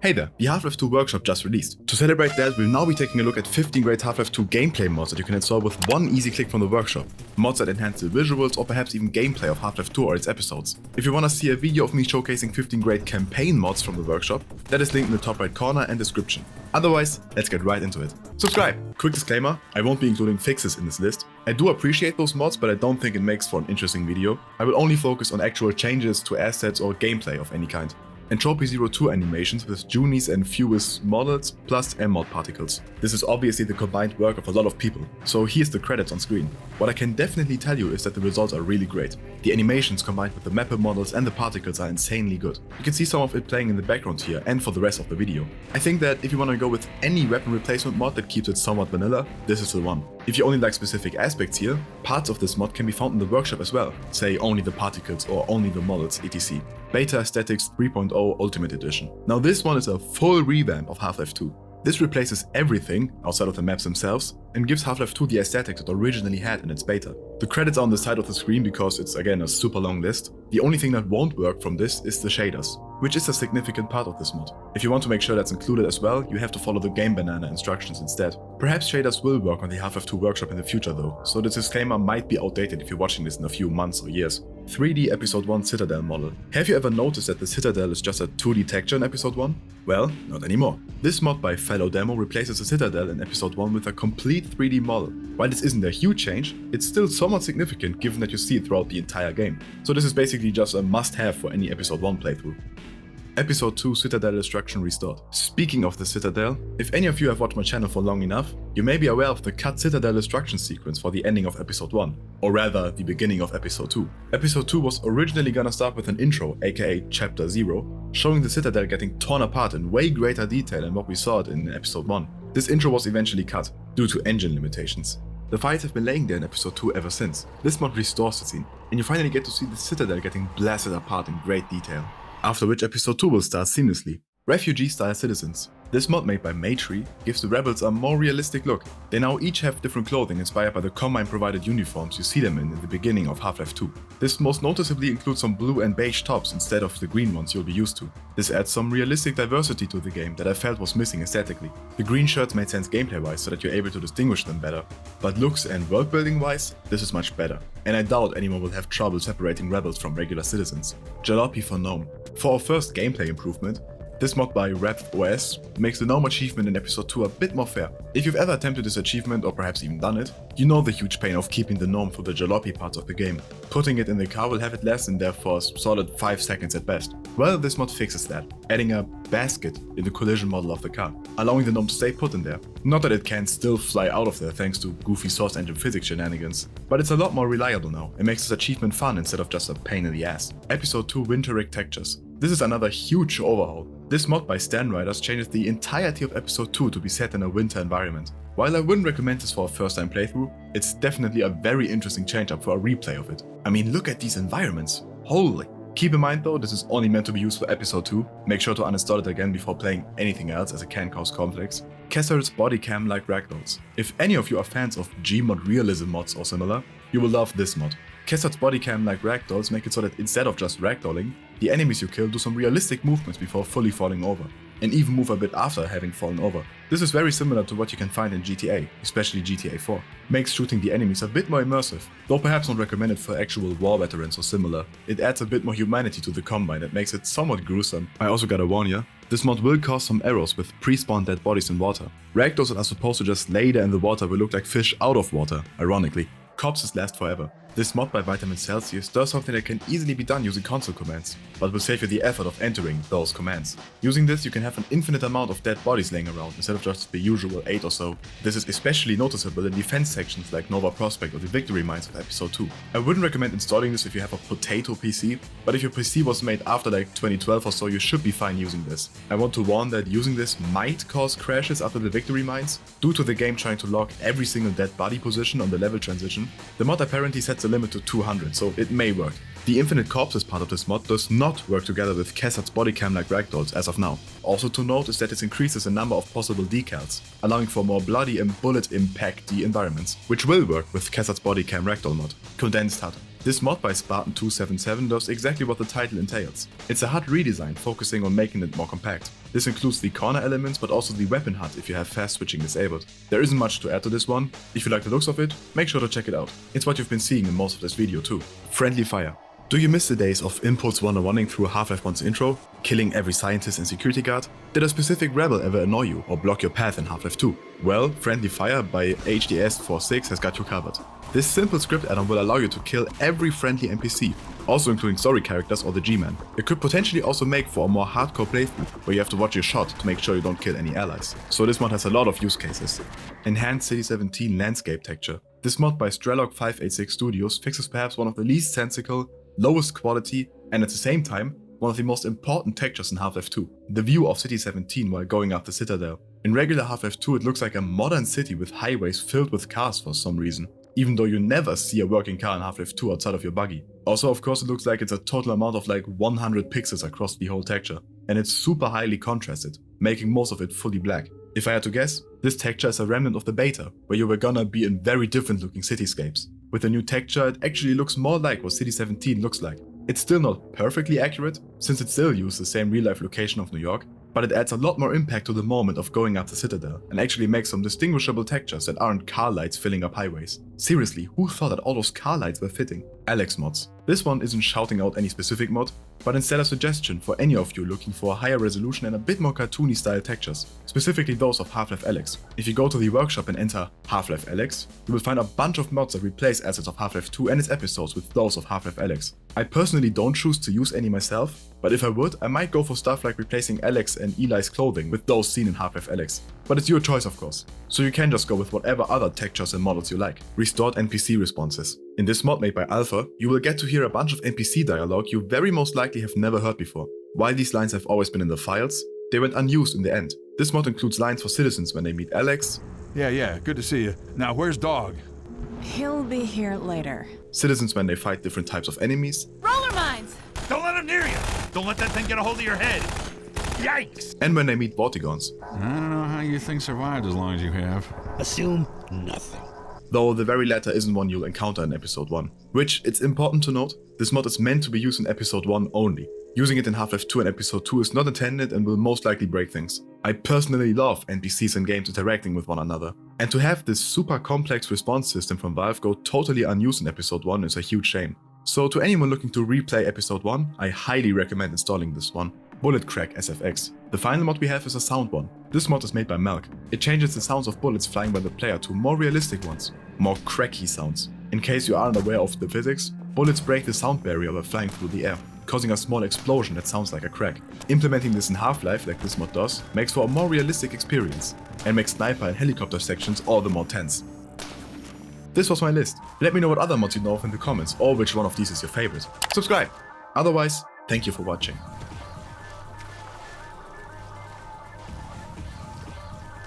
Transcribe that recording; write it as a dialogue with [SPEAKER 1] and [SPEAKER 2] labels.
[SPEAKER 1] Hey there, the Half-Life 2 workshop just released. To celebrate that, we'll now be taking a look at 15 great Half-Life 2 gameplay mods that you can install with one easy click from the workshop. Mods that enhance the visuals or perhaps even gameplay of Half-Life 2 or its episodes. If you want to see a video of me showcasing 15 great campaign mods from the workshop, that is linked in the top right corner and description. Otherwise, let's get right into it. Subscribe! Quick disclaimer, I won't be including fixes in this list. I do appreciate those mods, but I don't think it makes for an interesting video. I will only focus on actual changes to assets or gameplay of any kind. Entropy 02 animations with Junies and fewest models plus mod particles. This is obviously the combined work of a lot of people, so here's the credits on screen. What I can definitely tell you is that the results are really great. The animations combined with the mapper models and the particles are insanely good. You can see some of it playing in the background here and for the rest of the video. I think that if you want to go with any weapon replacement mod that keeps it somewhat vanilla, this is the one. If you only like specific aspects here, parts of this mod can be found in the workshop as well, say only the particles or only the models etc. Beta Aesthetics 3.0 Ultimate Edition. Now this one is a full revamp of Half-Life 2. This replaces everything outside of the maps themselves and gives Half-Life 2 the aesthetics it originally had in its beta. The credits are on the side of the screen because it's again a super long list. The only thing that won't work from this is the shaders, which is a significant part of this mod. If you want to make sure that's included as well, you have to follow the Game Banana instructions instead. Perhaps shaders will work on the Half-Life 2 workshop in the future though, so the disclaimer might be outdated if you're watching this in a few months or years. 3D Episode 1 Citadel Model. Have you ever noticed that the Citadel is just a 2D texture in Episode 1? Well, not anymore. This mod by Fellow Demo replaces the Citadel in Episode 1 with a complete 3D model. While this isn't a huge change, it's still somewhat significant given that you see it throughout the entire game. So this is basically just a must-have for any Episode 1 playthrough. Episode 2 Citadel Destruction Restored. Speaking of the Citadel, if any of you have watched my channel for long enough, you may be aware of the cut Citadel Destruction sequence for the ending of Episode 1, or rather the beginning of Episode 2. Episode 2 was originally gonna start with an intro, aka Chapter 0, showing the Citadel getting torn apart in way greater detail than what we saw it in Episode 1. This intro was eventually cut, due to engine limitations. The fights have been laying there in Episode 2 ever since. This mod restores the scene, and you finally get to see the Citadel getting blasted apart in great detail. After which Episode 2 will start seamlessly. Refugee style citizens. This mod made by Maytree gives the rebels a more realistic look. They now each have different clothing inspired by the Combine provided uniforms you see them in the beginning of Half-Life 2. This most noticeably includes some blue and beige tops instead of the green ones you'll be used to. This adds some realistic diversity to the game that I felt was missing aesthetically. The green shirts made sense gameplay wise so that you're able to distinguish them better, but looks and world building wise, this is much better. And I doubt anyone will have trouble separating rebels from regular citizens. Jalopy for Gnome. For our first gameplay improvement, this mod by RapOS makes the Gnome achievement in Episode 2 a bit more fair. If you've ever attempted this achievement or perhaps even done it, you know the huge pain of keeping the Gnome through the Jalopy parts of the game. Putting it in the car will have it last in there for a solid 5 seconds at best. Well, this mod fixes that, adding a basket in the collision model of the car, allowing the Gnome to stay put in there. Not that it can still fly out of there thanks to goofy source engine physics shenanigans, but it's a lot more reliable now and makes this achievement fun instead of just a pain in the ass. Episode 2 Winteric Textures. This is another huge overhaul. This mod by Stan Riders changes the entirety of Episode 2 to be set in a winter environment. While I wouldn't recommend this for a first time playthrough, it's definitely a very interesting change up for a replay of it. I mean, look at these environments. Holy. Keep in mind though, this is only meant to be used for Episode 2. Make sure to uninstall it again before playing anything else as it can cause conflicts. Kessed's Bodycam like Ragdolls. If any of you are fans of Gmod realism mods or similar, you will love this mod. Kessed's Bodycam like Ragdolls make it so that instead of just ragdolling, the enemies you kill do some realistic movements before fully falling over, and even move a bit after having fallen over. This is very similar to what you can find in GTA, especially GTA 4. Makes shooting the enemies a bit more immersive, though perhaps not recommended for actual war veterans or similar. It adds a bit more humanity to the Combine that makes it somewhat gruesome. I also gotta warn ya, this mod will cause some errors with pre-spawned dead bodies in water. Ragdolls that are supposed to just lay there in the water will look like fish out of water, ironically. Corpses last forever. This mod by Vitamin Celsius does something that can easily be done using console commands, but will save you the effort of entering those commands. Using this, you can have an infinite amount of dead bodies laying around instead of just the usual 8 or so. This is especially noticeable in defense sections like Nova Prospect or the Victory Mines of Episode 2. I wouldn't recommend installing this if you have a potato PC, but if your PC was made after like 2012 or so, you should be fine using this. I want to warn that using this might cause crashes after the Victory Mines, due to the game trying to lock every single dead body position on the level transition. The mod apparently sets the limit to 200, so it may work. The infinite corpses part of this mod does not work together with Kessed's Bodycam like Ragdolls as of now. Also to note is that it increases the number of possible decals, allowing for more bloody and bullet impact-y environments, which will work with Kessed's Bodycam Ragdoll mod. Condensed Hud. This mod by Spartan277 does exactly what the title entails. It's a HUD redesign focusing on making it more compact. This includes the corner elements but also the weapon HUD if you have fast switching disabled. There isn't much to add to this one. If you like the looks of it, make sure to check it out. It's what you've been seeing in most of this video too. Friendly fire. Do you miss the days of Impulse 101ing through Half-Life 1's intro, killing every scientist and security guard? Did a specific rebel ever annoy you or block your path in Half-Life 2? Well, Friendly Fire by HDS46 has got you covered. This simple script add-on will allow you to kill every friendly NPC, also including story characters or the G-Man. It could potentially also make for a more hardcore playthrough, where you have to watch your shot to make sure you don't kill any allies. So this mod has a lot of use cases. Enhanced City 17 landscape texture. This mod by Strelok586 Studios fixes perhaps one of the least sensical, lowest quality, and at the same time, one of the most important textures in Half-Life 2. The view of City 17 while going after Citadel. In regular Half-Life 2 it looks like a modern city with highways filled with cars for some reason, even though you never see a working car in Half-Life 2 outside of your buggy. Also, of course, it looks like it's a total amount of like 100 pixels across the whole texture, and it's super highly contrasted, making most of it fully black. If I had to guess, this texture is a remnant of the beta, where you were gonna be in very different looking cityscapes. With the new texture, it actually looks more like what City 17 looks like. It's still not perfectly accurate, since it still uses the same real-life location of New York, but it adds a lot more impact to the moment of going after Citadel, and actually makes some distinguishable textures that aren't car lights filling up highways. Seriously, who thought that all those car lights were fitting? Alyx Mods. This one isn't shouting out any specific mod, but instead a suggestion for any of you looking for a higher resolution and a bit more cartoony style textures, specifically those of Half-Life Alyx. If you go to the workshop and enter Half-Life Alyx, you will find a bunch of mods that replace assets of Half-Life 2 and its episodes with those of Half-Life Alyx. I personally don't choose to use any myself, but if I would, I might go for stuff like replacing Alyx and Eli's clothing with those seen in Half-Life Alyx. But it's your choice, of course, so you can just go with whatever other textures and models you like. Restored NPC responses. In this mod made by Alpha, you will get to hear a bunch of NPC dialogue you very most likely have never heard before. While these lines have always been in the files, they went unused in the end. This mod includes lines for citizens when they meet Alyx.
[SPEAKER 2] Yeah, good to see you. Now, where's Dog?
[SPEAKER 3] He'll be here later.
[SPEAKER 1] Citizens when they fight different types of enemies.
[SPEAKER 3] Roller mines!
[SPEAKER 4] Don't let him near you! Don't let that thing get a hold of your head! Yikes!
[SPEAKER 1] And when they meet Bodycams.
[SPEAKER 2] I don't know how you think survived as long as you have.
[SPEAKER 5] Assume nothing.
[SPEAKER 1] Though the very latter isn't one you'll encounter in Episode 1. Which, it's important to note, this mod is meant to be used in Episode 1 only. Using it in Half-Life 2 and Episode 2 is not intended and will most likely break things. I personally love NPCs in games interacting with one another. And to have this super complex response system from Valve go totally unused in Episode 1 is a huge shame. So to anyone looking to replay Episode 1, I highly recommend installing this one. Crack SFX. The final mod we have is a sound one. This mod is made by Malk. It changes the sounds of bullets flying by the player to more realistic ones, more cracky sounds. In case you aren't aware of the physics, bullets break the sound barrier while flying through the air, causing a small explosion that sounds like a crack. Implementing this in Half-Life, like this mod does, makes for a more realistic experience, and makes sniper and helicopter sections all the more tense. This was my list. Let me know what other mods you know of in the comments, or which one of these is your favorite. Subscribe! Otherwise, thank you for watching.